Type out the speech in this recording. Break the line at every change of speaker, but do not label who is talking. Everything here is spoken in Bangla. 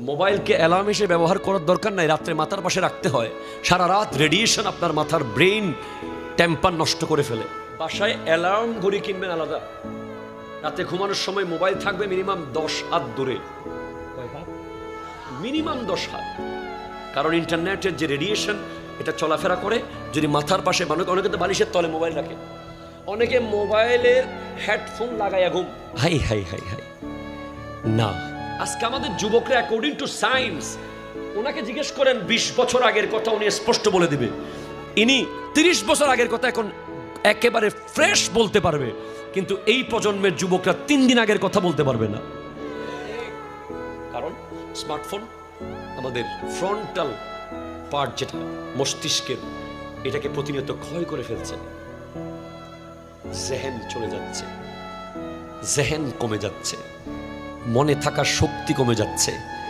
মোবাইলকে অ্যালার্ম হিসেবে ব্যবহার করার দরকার নাই, রাত্রে মাথার পাশে রাখতে হয়। সারা রাত রেডিয়েশন আপনার মাথার ব্রেইন টেম্পার নষ্ট করে ফেলে। বাসায় অ্যালার্ম ঘড়ি কিনবেন আলাদা, রাতে ঘুমানোর সময় মোবাইল থাকবে মিনিমাম 10 হাত দূরে, মিনিমাম 10 হাত। কারণ ইন্টারনেটের যে রেডিয়েশন এটা চলাফেরা করে। যদি মাথার পাশে অনেকে তো বালিশের তলে মোবাইল রাখে, অনেকে মোবাইলের হেডফোন লাগাইয়া ঘুম। হাই হাই হাই হাই, না। আজকে আমাদের যুবকরা অ্যাকর্ডিং টু সায়েন্স, ওনাকে জিজ্ঞেস করেন 20 বছর আগের কথা, উনি স্পষ্ট বলে দিবে। ইনি 30 বছর আগের কথা এখন একেবারে ফ্রেশ বলতে পারবে, কিন্তু এই প্রজন্মের যুবকরা 3 দিন আগের কথা বলতে পারবে না। কারণ স্মার্টফোন আমাদের ফ্রন্টাল পার্ট, যেটা মস্তিষ্কের, এটাকে প্রতিনিয়ত ক্ষয় করে ফেলছে। জেহেন চলে যাচ্ছে, জেহেন কমে যাচ্ছে, মনে থাকার শক্তি কমে যাচ্ছে।